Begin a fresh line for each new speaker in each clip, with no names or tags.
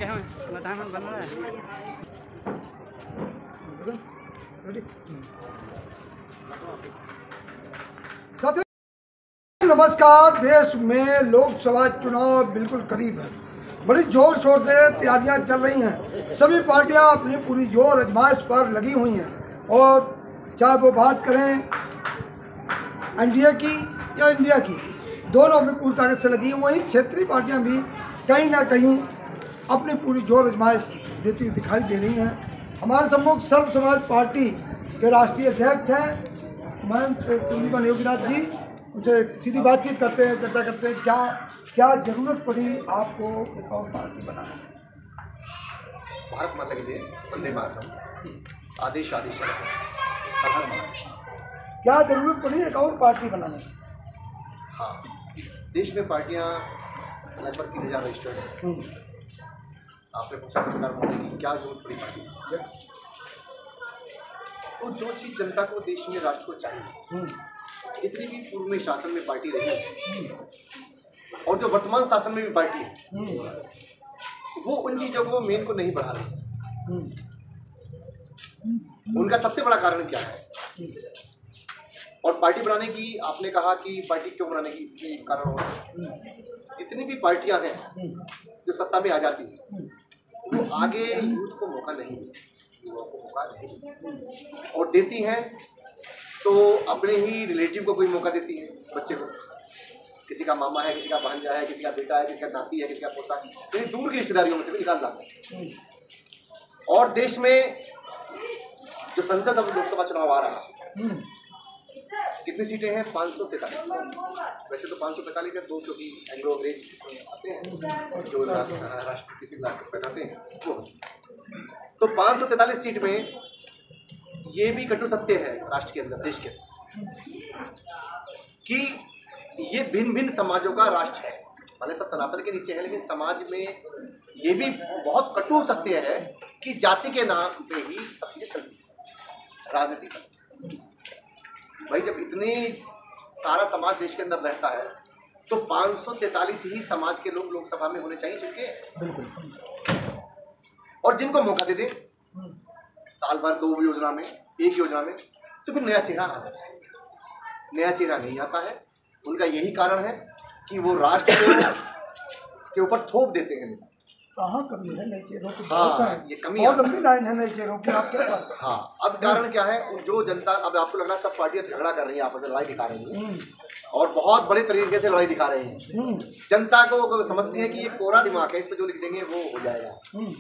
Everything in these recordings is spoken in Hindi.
क्या है बताना बन रहा है।
साथियों नमस्कार। देश में लोकसभा चुनाव बिल्कुल करीब है। बड़ी जोर शोर से तैयारियां चल रही हैं। सभी पार्टियां अपनी पूरी जोर आजमाइश पर लगी हुई हैं और चाहे वो बात करें एनडीए की या इंडिया की, दोनों अपनी पूरी ताकत से लगी हुई। क्षेत्रीय पार्टियां भी कहीं ना कहीं अपनी पूरी जोर आजमाइश देती हुई दिखाई दे रही हैं। हमारे सम्मुख सर्व समाज पार्टी के राष्ट्रीय अध्यक्ष हैं महंत संदीपान योगीनाथ जी। उनसे सीधी बातचीत करते हैं, चर्चा करते हैं क्या जरूरत पड़ी आपको एक और पार्टी बनाने।
भारत माता की जय, वंदे मातरम, आदेश आदेश हर हर महादेव।
क्या जरूरत पड़ी एक और पार्टी बनाने की?
हाँ, देश में पार्टियां लगभग 3000 रजिस्टर्ड हैं। आपने पूछा सरकार मोदी की क्या जरूरत पड़ी पार्टी, तो जो चीज़ जनता को देश में राष्ट्र को चाहिए, जितनी भी पूर्व में शासन में पार्टी रही और जो वर्तमान शासन में भी पार्टी है, वो उन चीज़ों को मेन को नहीं बढ़ा रही। उनका सबसे बड़ा कारण क्या है? और पार्टी बनाने की आपने कहा कि पार्टी क्यों बनाने की, इसके कारण हो जितनी भी पार्टियां हैं जो सत्ता में आ जाती हैं, वो आगे यूथ को मौका नहीं देती, युवा को मौका नहीं देती, और देती हैं तो अपने ही रिलेटिव को कोई मौका देती है, बच्चे को। किसी का मामा है, किसी का भांजा है, किसी का बेटा है, किसी का नाती है, किसी का पोता है, तो दूर की रिश्तेदारियों में से भी निकाल लाते हैं। और देश में जो संसद अब लोकसभा चुनाव आ रहा है, कितनी सीटें हैं? 543। वैसे तो 545 है, दो क्योंकि एंग्लो अंग्रेज आते हैं जो राष्ट्रपति बैठाते हैं वो। तो 543 सीट में ये भी कटु सत्य है राष्ट्र के अंदर, देश के कि ये भिन्न भिन्न समाजों का राष्ट्र है। भले सब सनातन के नीचे है, लेकिन समाज में ये भी बहुत कटु सत्य है कि जाति के नाम पे ही सब चीजें चलती है राजनीति का। भाई जब इतने सारा समाज देश के अंदर रहता है तो 543 ही समाज के लोग लोकसभा में होने चाहिए चुके। और जिनको मौका दे दे साल भर 2 योजना में, 1 योजना में, तो फिर नया चेहरा आना चाहिए। नया चेहरा नहीं आता है। उनका यही कारण है कि वो राष्ट्र के ऊपर थोप देते हैं।
कहाँ कमी है नए चेहरों की?
हाँ, ये कमी
और लंबी लाइन है नए चेहरों की आपके पास।
हाँ, अब कारण क्या है? जो जनता, अब आपको लग रहा है सब पार्टियां झगड़ा कर रही हैं, आपस में लड़ाई दिखा रही हैं और बहुत बड़े तरीके से लड़ाई दिखा रहे हैं। जनता को समझती है कि ये कोरा दिमाग है, इस पर जो लिख देंगे वो हो जाएगा,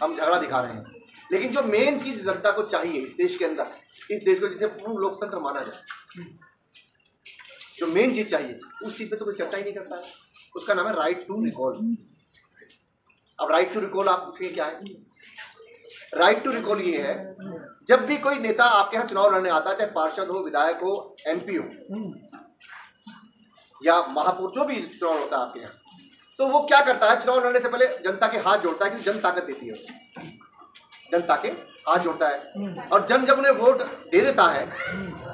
हम झगड़ा दिखा रहे हैं। लेकिन जो मेन चीज जनता को चाहिए इस देश के अंदर, इस देश को जिसे पूर्ण लोकतंत्र माना जाए, जो मेन चीज चाहिए उस चीज पे तो कोई चर्चा ही नहीं करता है। उसका नाम है राइट टू रिकॉल। अब राइट टू रिकॉल आप पूछिए क्या है? राइट टू रिकॉल ये है, जब भी कोई नेता आपके यहाँ चुनाव लड़ने आता है, चाहे पार्षद हो, विधायक हो, एमपी हो या महापौर, जो भी चुनाव होता है आपके यहाँ, तो वो क्या करता है? चुनाव लड़ने से पहले जनता के हाथ जोड़ता है, क्योंकि जन ताकत देती है, जनता के हाथ जोड़ता है। और जन जब उन्हें वोट दे देता है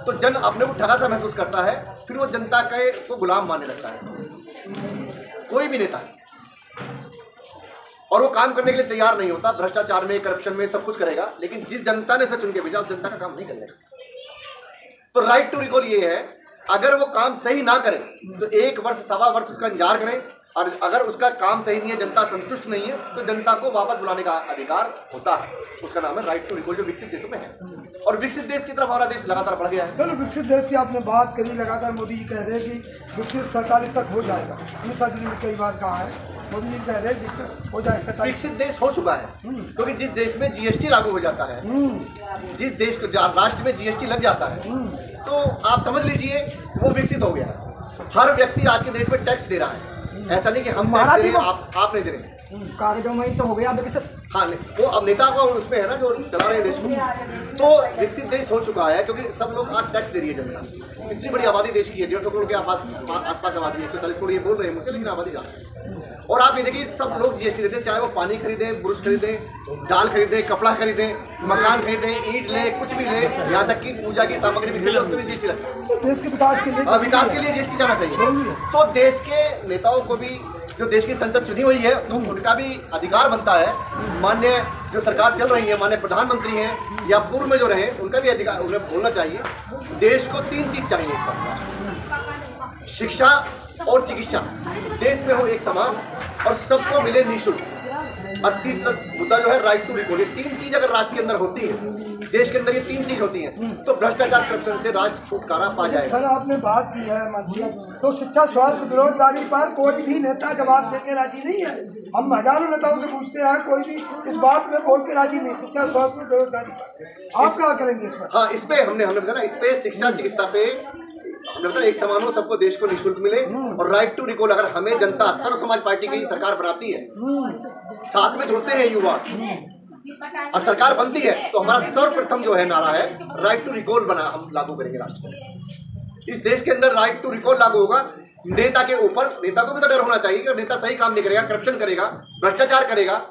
तो जन अपने को ठगा सा महसूस करता है, फिर वो जनता के को गुलाम मानने लगता है, कोई भी नेता। और वो काम करने के लिए तैयार नहीं होता, भ्रष्टाचार में, करप्शन में सब कुछ करेगा, लेकिन जिस जनता ने उसे चुन के भेजा उस जनता का काम नहीं करेगा। तो राइट टू रिकॉल ये है, अगर वो काम सही ना करे तो 1 वर्ष, सवा वर्ष उसका इंतजार करें, और अगर उसका काम सही नहीं है, जनता संतुष्ट नहीं है, तो जनता को वापस बुलाने का अधिकार होता है। उसका नाम है राइट टू रिकॉल, जो विकसित देशों में है। और विकसित देश की तरफ हमारा देश लगातार बढ़ गया है।
चलो, विकसित देश की आपने बात करी, लगातार मोदी जी कह रहे हैं कि विकसित 47 तक हो जाएगा। अमित शाह जी ने कई बार कहा है, मोदी जी कह रहे हैं विकसित हो जाएगा।
विकसित देश हो चुका है, क्योंकि जिस देश में जीएसटी लागू हो जाता है, जिस देश को राष्ट्र में जीएसटी लग जाता है, तो आप समझ लीजिए वो विकसित हो गया है। हर व्यक्ति आज के डेट में टैक्स दे रहा है। ऐसा नहीं कि हम टैक्स दे रहे हैं, आप नहीं दे रहे।
कार्यक्रम में तो हो गया विकसित।
हाँ, वो अब नेता को उसमें है ना, जो चला रहे हैं देश को। तो विकसित देश हो चुका है, क्योंकि सब लोग आज टैक्स दे रही है जनता। इतनी बड़ी आबादी देश की है, 150 करोड़ के आसपास आबादी है। 140 करोड़ ये बोल रहे हैं मुझसे, लेकिन आबादी ज़्यादा है। और आप ये देखिए, सब लोग जीएसटी देते हैं, चाहे वो पानी खरीदे, ब्रुश खरीदे, दाल खरीदे, कपड़ा खरीदे, मकान खरीदे, ईंट ले, कुछ भी ले, यहाँ तक कि पूजा की सामग्री भी खरीदे, उसमें भी जीएसटी लगता है।
देश के विकास के लिए
जीएसटी जाना चाहिए। तो देश के नेताओं को भी जो देश की संसद चुनी हुई है तो उनका भी अधिकार बनता है, माननीय जो सरकार चल रही है, माननीय प्रधानमंत्री हैं या पूर्व में जो रहे, उनका भी अधिकार, उन्हें बोलना चाहिए। देश को 3 चीज चाहिए इस समय, शिक्षा और चिकित्सा देश में हो एक समान और सबको मिले निःशुल्क, और तीसरा मुद्दा जो है राइट टू रिकॉल। ये 3 चीज अगर राष्ट्र के अंदर होती है, देश के अंदर ये 3 चीज होती हैं, तो भ्रष्टाचार करप्शन से राष्ट्र छुटकारा पा जाएगा।
सर आपने बात की है मंत्री, तो शिक्षा, स्वास्थ्य, बेरोजगारी पर कोई भी नेता जवाब देने राजी नहीं है। हम हजारों नेताओं से पूछते हैं, कोई भी इस बात में बोल के राजी नहीं, शिक्षा, स्वास्थ्य, बेरोजगारी पर आप क्या करेंगे इस पर?
हाँ, इस पे हमने बताया ना, इस पे शिक्षा चिकित्सा पे हमने बताया एक समान हो, सबको देश को निःशुल्क मिले, और राइट टू रिकॉल अगर हमें जनता सर्व समाज पार्टी की सरकार बनाती है, साथ में जुड़ते हैं युवा और सरकार बनती है, तो हमारा सर्वप्रथम जो है नारा है राइट टू रिकॉल बना हम लागू करेंगे राष्ट्र में। इस देश के अंदर राइट टू रिकॉल लागू होगा। नेता के ऊपर, नेता को भी तो डर होना चाहिए कि नेता सही काम नहीं करेगा, करप्शन करेगा, भ्रष्टाचार करेगा,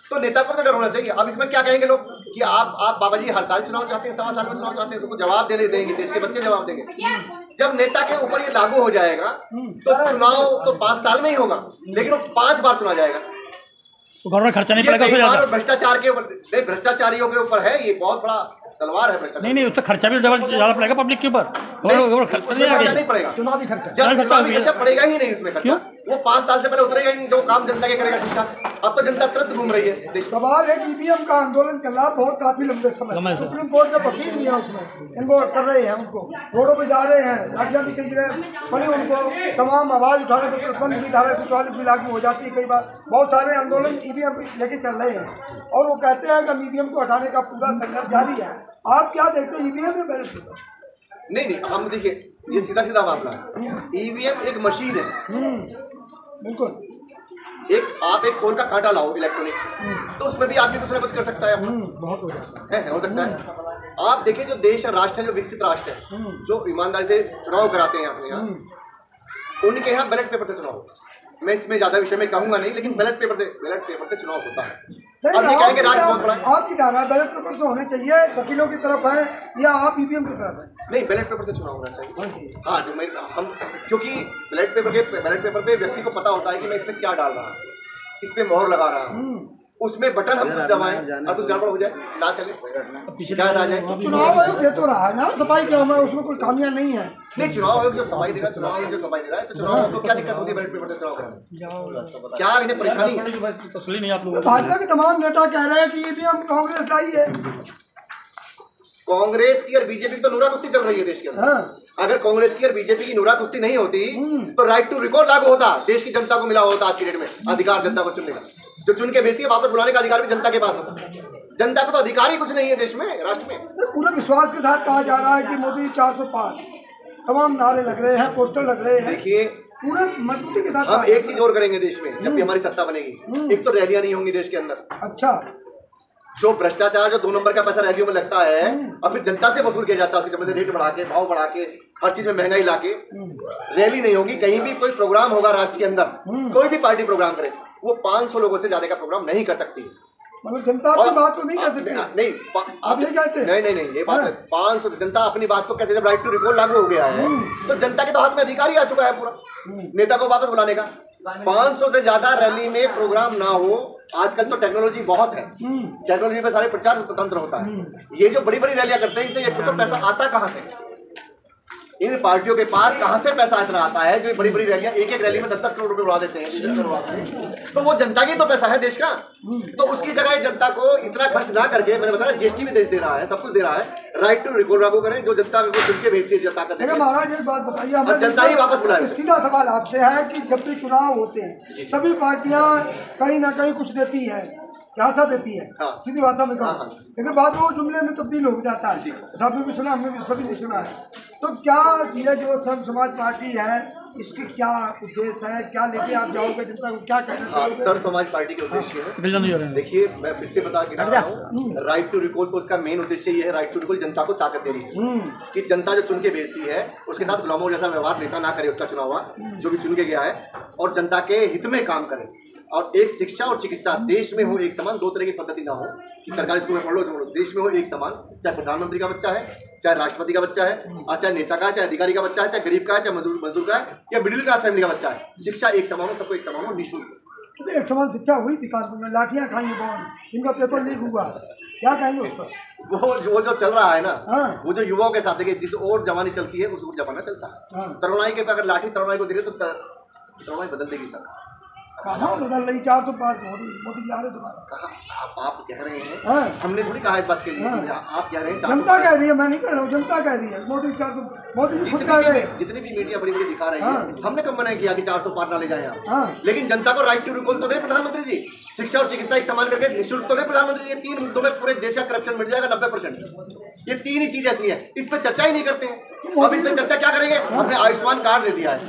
तो नेता को तो डर होना चाहिए। अब इसमें क्या कहेंगे लोग कि आप बाबा जी हर साल चुनाव चाहते हैं, 1.25 साल में चुनाव चाहते हैं, तो जवाब देंगे, देश के बच्चे जवाब देंगे। जब नेता के ऊपर ये लागू हो जाएगा तो चुनाव तो 5 साल में ही होगा, लेकिन वो 5 बार चुना जाएगा,
तो घर में खर्चा नहीं पड़ेगा।
और भ्रष्टाचार के ऊपर, भ्रष्टाचारियों के ऊपर है, ये बहुत बड़ा तलवार है भ्रष्टाचार।
नहीं, उससे खर्चा भी ज्यादा पड़ेगा पब्लिक के ऊपर,
खर्चा नहीं पड़ेगा,
चुनावी खर्चा,
चुनावी खर्चा पड़ेगा ही नहीं उसमें खर्चा, वो 5 साल से पहले उतरेगा ही नहीं, जो काम जनता के करेगा ठीक ठाक। अब तो जनता त्रस्त घूम रही है।
सवाल है कि ईवीएम का आंदोलन चल रहा बहुत काफी लंबे समय, सुप्रीम कोर्ट का वकील नहीं है उसमें, इनको कर रहे हैं, उनको रोडों पे जा रहे हैं, लाठियां भी कई जगह पड़ी, उनको तमाम आवाज उठाने पर प्रतिबंध भी, धारा 144 भी लागू हो जाती है। कई बार बहुत सारे आंदोलन ईवीएम लेके चल रहे हैं, और वो कहते हैं कि ईवीएम को हटाने का पूरा संघर्ष जारी है। आप क्या देखते हैं, ईवीएम में बैलेंस पेपर?
नहीं, हम देखिए ये सीधा सीधा मामला है। ईवीएम एक मशीन है,
बिल्कुल।
आप एक फोन का कांटा लाओ इलेक्ट्रॉनिक, तो उसमें भी आदमी कुछ ना कुछ कर सकता है,
बहुत हो जाता है,
हो सकता है। आप देखिए जो देश और राष्ट्र है, जो विकसित राष्ट्र है, जो ईमानदारी से चुनाव कराते हैं अपने यहाँ, उनके यहाँ बैलेट पेपर से चुनाव होता है। मैं इसमें ज्यादा विषय में कहूंगा नहीं, लेकिन बैलेट पेपर से चुनाव होता है। अब ये कहेंगे राज्य बहुत बड़ा है,
आपकी धारा बैलेट पेपर से होने चाहिए, वकीलों की तरफ है या आप ईवीएम की तरफ है?
नहीं, बैलेट पेपर से चुनाव होना चाहिए। हाँ, जो हम क्योंकि बैलेट पेपर पे व्यक्ति को पता होता है कि मैं इसमें क्या डाल रहा हूँ, इस पे मोहर लगा रहा हूँ, उसमें बटन हम कुछ दबाएं और कुछ गड़बड़ हो जाए, ना चले, शिकायत आ जाए।
तो चुनाव आयोग दे तो रहा है ना सफाई, क्या हमें उसमें कोई खामियां नहीं है?
नहीं, चुनाव आयोग जो सफाई दे रहा है, चुनाव आयोग जो सफाई दे रहा है, तो चुनाव आयोग को क्या दिक्कत होती है बैलेट पेपर से चुनाव कराने? क्या इन्हें परेशानी है?
तसली नहीं आप लोगों को।
भाजपा के तमाम नेता कह रहे हैं कि ईवीएम कांग्रेस लाई है।
कांग्रेस की और बीजेपी की तो नूरा कुश्ती चल रही है देश के अंदर। अगर कांग्रेस की और बीजेपी की नूरा कुश्ती नहीं होती तो राइट टू रिकॉल लागू होता, देश की जनता को मिला होता आज की डेट में अधिकार जनता को चुनने का, जो चुन के भेजती है वापस बुलाने का अधिकार भी जनता के पास होता। जनता को तो अधिकार ही कुछ नहीं है देश में, राष्ट्र में।
पूरे विश्वास के साथ कहा जा रहा है कि मोदी 400 पार, तमाम नारे लग रहे हैं, पोस्टर लग रहे हैं।
देखिए
पूरे मजबूती के साथ
हम एक चीज और करेंगे देश में, जब भी हमारी सत्ता बनेगी, एक तो रैलियां नहीं होंगी देश के अंदर।
अच्छा,
जो भ्रष्टाचार, जो 2 नंबर का पैसा रैलियों में लगता है और फिर जनता से वसूल किया जाता है, उसकी समझ से रेट बढ़ा के, भाव बढ़ा के, हर चीज में महंगाई लाके, रैली नहीं होगी। कहीं भी कोई प्रोग्राम होगा राष्ट्र के अंदर, कोई भी पार्टी प्रोग्राम करे, वो 500 लोगों से ज्यादा का प्रोग्राम नहीं कर सकती।
मतलब जनता अपनी बात को नहीं कर सकती।
नहीं,
आप ये कहते हैं?
नहीं, ये बात है। 500 जनता अपनी बात को कैसे, जब राइट टू रिकॉल लागू हो गया है तो जनता के तो हाथ में अधिकार ही आ चुका है पूरा, नेता को वापस बुलाने का। 500 से ज्यादा रैली में प्रोग्राम ना हो। आजकल तो टेक्नोलॉजी बहुत है, टेक्नोलॉजी पे सारे प्रचार तंत्र होता है। ये जो बड़ी बड़ी रैलियां करते हैं, इनसे ये पूछो पैसा आता कहाँ से? इन पार्टियों के पास कहां से पैसा इतना आता है जो बड़ी बड़ी रैलियां, एक रैली में 10-10 करोड़ रुपए उड़ा देते हैं, 20 करोड़ उड़ा देते हैं। तो वो जनता की तो पैसा है देश का, तो उसकी जगह जनता को इतना खर्च ना करके, मैंने बताया जीएसटी भी देश दे रहा है, सब कुछ दे रहा है, राइट टू रिकॉल लागू करें, जो जनता को चुन के भेजती है, जनता का।
महाराज एक बात बताइए हमें,
जनता ही वापस बुलाए।
सीधा सवाल आपसे है कि जब भी चुनाव होते हैं सभी पार्टियां कहीं ना कहीं कुछ देती है, क्या देती है, सीधी भाषा में कहा, लेकिन बाद में वो जुमले में तब्दील हो जाता है। आपने भी सुना, हमने भी सभी ने सुना है। तो क्या ये जो सर्व समाज पार्टी है, इसकी क्या उद्देश्य है, क्या लेके आप जाओगे जनता को, क्या कहना चाहिए?
सर्व समाज पार्टी के उद्देश्य है, देखिए मैं फिर से बता के रहा हूँ, राइट टू रिकॉल को उसका मेन उद्देश्य ये है, राइट टू रिकॉल जनता को ताकत दे रही है कि जनता जो चुन के भेजती है उसके साथ गुलामों जैसा व्यवहार नेता ना करे, उसका चुनाव जो भी चुन के गया है, और जनता के हित में काम करे। और एक शिक्षा और चिकित्सा देश में हो एक समान, दो तरह की पद्धति ना हो कि सरकारी स्कूल में पढ़ लो देश में हो एक समान, चाहे प्रधानमंत्री का बच्चा है, चाहे राष्ट्रपति का बच्चा है, चाहे नेता का है, चाहे अधिकारी का बच्चा है, चाहे गरीब का है, चाहे मजदूर का है, या मिडिल क्लास फैमिली का बच्चा है, शिक्षा एक समान हो, सबको एक समान हो, निःशुल्क।
एक समान शिक्षा हुई थी कानपुर में, लाठियाँ खाई कौन, इनका पेपर लीक हुआ, क्या कहेंगे उस पर?
वो जो चल रहा है ना,
हाँ।
वो जो युवाओं के साथ है, जिस और जवानी चलती है उस और जमाना चलता है।
हाँ।
तरुणाई के पे अगर लाठी तरुणाई को दे रहे तो तरुणाई बदल देगी सर।
कहाँ बदल रही, 405 मोदी जी आ रहे तुम्हारा।
कहा आप कह रहे हैं,
हाँ।
हमने थोड़ी कहा इस बात के लिए,
हाँ।
आप कह रहे हैं
जनता कह रही है, मैं नहीं कह रहा हूँ, जनता कह रही है। मोदी जी खुद कह रहे हैं।
जितनी भी मीडिया बड़ी बड़ी दिखा रही है,
हाँ।
हमने कब मना किया कि 400 पार ना ले जाए आप,
हाँ।
लेकिन जनता को राइट टू रिकॉल तो दे प्रधानमंत्री जी, शिक्षा और चिकित्सा एक समान करके निःशुल्क तो दे प्रधानमंत्री जी। ये 3 मुद्दों में पूरे देश का करप्शन मिट जाएगा 90%। ये 3 ही चीज ऐसी है, इस पर चर्चा ही नहीं करते हैं। अब इस पर चर्चा क्या करेंगे? हमने आयुष्मान कार्ड दे दिया है,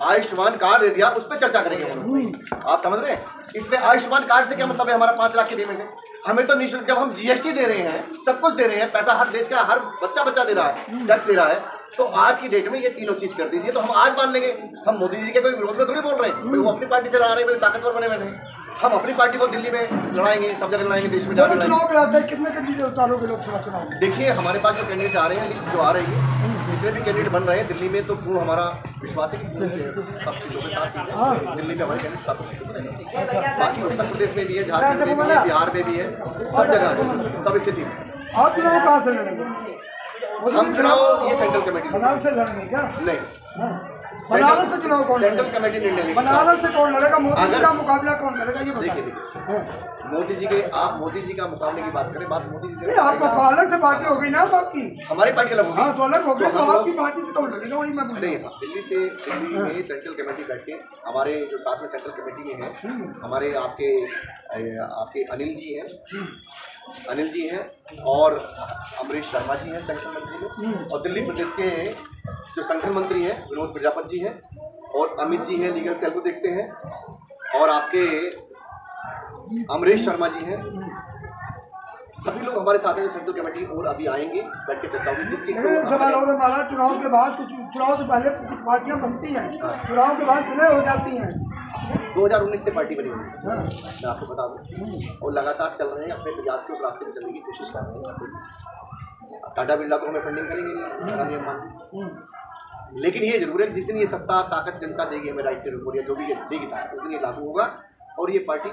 आयुष्मान कार्ड दे दिया, उस पर चर्चा करेंगे हम लोग। आप समझ रहे हैं? इस पे आयुष्मान कार्ड से क्या मतलब है? हमारा 5 लाख के बीमे से हमें तो निःशुल्क, जब हम जीएसटी दे रहे हैं, सब कुछ दे रहे हैं, पैसा हर देश का हर बच्चा दे रहा है, टैक्स दे रहा है, तो आज की डेट में ये तीनों चीज कर दीजिए तो हम आज मान लेंगे। हम मोदी जी के कोई विरोध में थोड़ी बोल रहे हैं, वो अपनी पार्टी से लड़ा रहे हैं, ताकतवर बने हुए नहीं। हम अपनी पार्टी को दिल्ली में लड़ाएंगे, सब जगह लड़ाएंगे, देश में जाकर लड़ाएंगे।
कितने कैंडिडेट उतारोगे लोकसभा चुनाव में?
देखिए हमारे पास जो कैंडिडेट आ रहे हैं, जो आ रहे हैं, जितने भी कैंडिडेट बन रहे हैं दिल्ली में, तो पूर्ण हमारा विश्वास है कि सब सीटों में 7 सीटें दिल्ली में हमारे कैंडिडेट 7 सीटों में। बाकी उत्तर प्रदेश में भी है, झारखंड में भी है, बिहार में भी है, सब जगह है, सब स्थिति में।
आप चुनाव कहाँ से लड़ेंगे?
हम चुनाव ये सेंट्रल कमेटी
बनारस से लड़ेंगे क्या?
नहीं,
बनारस से चुनाव कौन
सेंट्रल कमेटी निर्णय लेगी।
बनारस से कौन लड़ेगा? मोदी जी का मुकाबला कौन करेगा ये बताइए।
देखिए मोदी जी के, आप मोदी जी का मुकाबले की बात करें, बात मोदी जी से
आपका अलग से पार्टी हो गई ना आपकी,
हमारी पार्टी अलग होगी।
हाँ तो अलग हो गई, तो आपकी पार्टी से कौन लड़ेगा वही मैं
नहीं, दिल्ली में सेंट्रल कमेटी बैठ के, हमारे जो साथ में सेंट्रल कमेटी में है, हमारे आपके अनिल जी हैं और अमरीश शर्मा जी हैं सेंट्रल मंत्री में, और दिल्ली प्रदेश के जो संगठन मंत्री हैं विनोद प्रजापति जी हैं, और अमित जी हैं लीगल सेल को देखते हैं, और आपके अमरीश शर्मा जी हैं। सभी लोग हमारे साथ हैं सेंट्रल कमेटी, और अभी आएंगे, बैठ के चर्चा होगी जिस चीज को।
सवाल और हमारा, चुनाव के बाद चुनाव से पहले कुछ पार्टियां बनती हैं, चुनाव के बाद विलय हो जाती हैं।
2019 से पार्टी बनी हुई है, मैं आपको बता दूं, और लगातार चल रहे हैं, अपने प्रयास से उस रास्ते में चलने की कोशिश कर रहे हैं। टाटा बिरला को हमें फंडिंग करेंगे नहीं, लेकिन ये जरूर है जितनी ये सत्ता ताकत जनता देगी हमें, राइट टू रिकॉल या जो भी देगी ताकत, उतनी लागू होगा। और ये पार्टी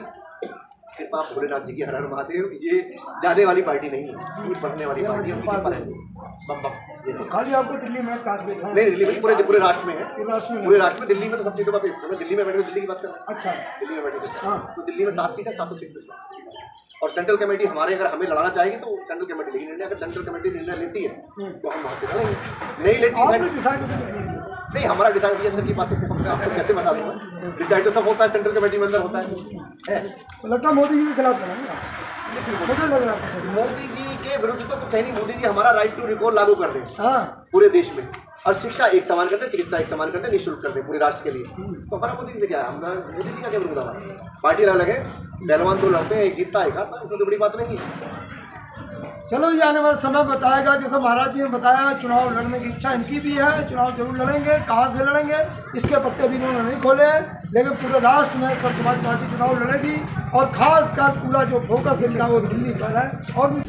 कृपा भोलेनाथ जी की, हर हर महादेव, ये जाने वाली पार्टी नहीं है, ये बढ़ने वाली पार्टी है। बम बम ये
खाली आपको दिल्ली में
नहीं, दिल्ली में पूरे राष्ट्र में है, पूरे राष्ट्र में। दिल्ली में तो सब सीटों पर दिल्ली में बैठे, दिल्ली की बात कर रहे हैं।
अच्छा,
दिल्ली में बैठे तो दिल्ली में 7 सीटें, 7 सीटें। और सेंट्रल कमेटी हमारे, अगर हमें लड़ाना चाहेगी तो सेंट्रल कमेटी लेगी निर्णय। अगर सेंट्रल कमेटी निर्णय लेती है तो हम वहाँ से लड़ेंगे, नहीं लेती नहीं, हमारा डिसाइड अंदर की बातें आपको कैसे बता दूँगा? डिसाइड तो सब होता है, सेंट्रल कमेटी में अंदर होता है।
तो लगता है मोदी जी के खिलाफ लड़ेंगे।
मोदी जी के विरुद्ध तो कुछ है नहीं, मोदी जी हमारा राइट टू रिकॉल लागू कर दें पूरे देश में, और शिक्षा एक समान करते हैं, चिकित्सा एक समान करते हैं, निःशुल्क करते हैं पूरे राष्ट्र के लिए। तो हमारा मोदी जी से क्या है? हमारा मोदी जी का क्या विरोध? हमारा पार्टी अलग है, पहलवान 2 लड़ते हैं, एक जीतता है, हारता है, इसमें तो बड़ी बात नहीं है।
चलो ये आने वाला समय बताएगा। जैसे महाराज जी ने बताया, चुनाव लड़ने की इच्छा इनकी भी है, चुनाव जरूर लड़ेंगे। कहाँ से लड़ेंगे इसके पत्ते भी इन्होंने नहीं खोले हैं, लेकिन पूरे राष्ट्र में सब समाज पार्टी चुनाव लड़ेगी, और खासकर पूरा जो फोकस है वो दिल्ली पर है। और